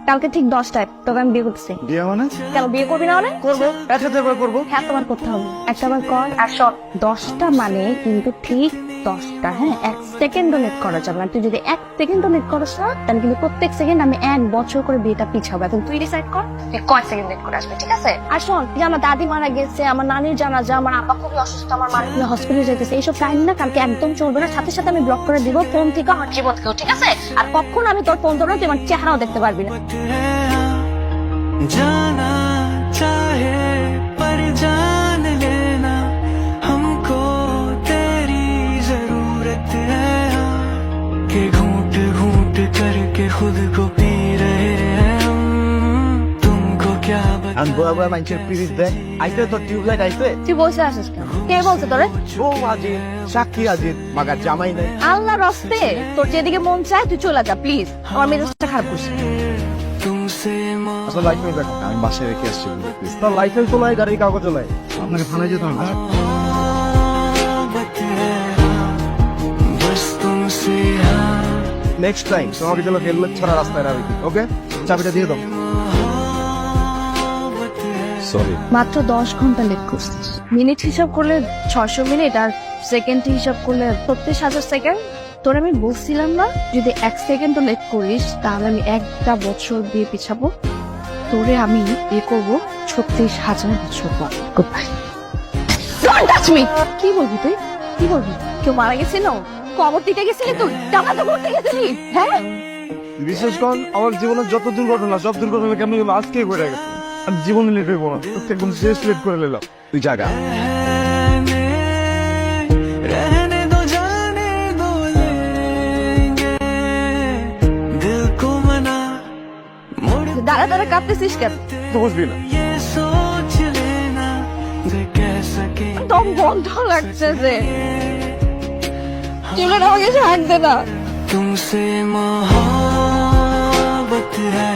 কালকে ঠিক 10টায় তোকে আমি বিয়ে করতেছি। বিয়ে মানে? কেন বিয়ে করবি না? মানে করবো, একসাথে একবার করবো। হ্যাঁ, তোমার করতে হবে। একটা বার কর আর শোন, 10টা মানে কিন্তু ঠিক 10টা। হ্যাঁ, 1 সেকেন্ডও লেট করা যাবে না। তুই যদি 1 সেকেন্ডও লেট করিস না, তাহলে কিন্তু প্রত্যেক সেকেন্ড আমি 1 বছর করে বিয়েটা পিছাবো। এখন তুই ডিসাইড কর তুই কয় সেকেন্ড লেট করে আসবে, ঠিক আছে? আর শোন, যে আমার দাদি মারা গেছে, আমার নানির জানাজা, আমার আপা খুবই অসুস্থ, আমার মা হসপিটালে যেতেছে, এইসব টাইম না কালকে একদম চলবে না। সাথে সাথে আমি ব্লক করে দিব ফোন থেকে, আমার জীবন থেকেও, ঠিক আছে? আর কখনো আমি তোর ফোন ধরো, তুই আমার চেহারাও দেখতে পারবি না। जाना चाहे पर जान लेना हमको तेरी जरूरत है कि घूंट घूंट करके खुद को पी रहे हैं हम तुमको क्या আমি বয়া বয়া মানুষের পিরিচ দেয় আইতে তো টিউবলাইট আইতে। তুই বসে আসিস কেন? কে বলছে তোরে? ও আজির সাক্ষী আজির মাগার জামাই নাই। আল্লাহ রস্তে তোর যেদিকে মন চায় তুই চলে যা প্লিজ, আমার মেজাজটা খারাপ করছে। तुमसे আসলে লাইফ নেই দেখো, আমি বাসায় রেখে আসছি প্লিজ। তার লাইসেন্স তো নাই, গাড়ির কাগজও নাই, আপনাকে থানায় যেতে হবে। मोहब्बत है बस तुमसे हाँ নেক্সট টাইম তোমাকে যেন হেলমেট ছাড়া রাস্তায় না দেখি, ওকে? চাবিটা দিয়ে দাও। সরি। মাত্র 10 ঘন্টা লেট করছিস। মিনিট হিসাব করলে 600 মিনিট, আর সেকেন্ড হিসাব করলে 36,000 সেকেন্ড। তোর আমি বলছিলাম না, যদি 1 সেকেন্ডও লেট করিস তাহলে আমি 1টা বছর দিয়ে পিছাবো। তোরে আমি বিয়ে করবো 36,000 বছর পর। Good bye. Don't touch me. কি বলবি তুই? কি বলবি? কেউ মারা গেছিল? কবর দিতে গেছিলি তুই? টাকা তো করতে গেছিলি? হ্যাঁ, বিশেষ করে আমার জীবনের যত দুর্ঘটনা, সব দুর্ঘটনা কেমন আজকে ঘটে গেছে। আমি জীবনে লেট হইব না, একদম শেষ লেট করে নিলাম। তুই জায়গা रहने दो जाने दो लेंगे दिल को मना मुड़ দাঁড়া দাঁড়া কাঁপতেছিস কেন? তো বুঝবি না। ये सोच लेना वे कह सके দম বন্ধ লাগছে যে। চলে আমাকে ছাড় দে না। तुमसे मोहब्बत है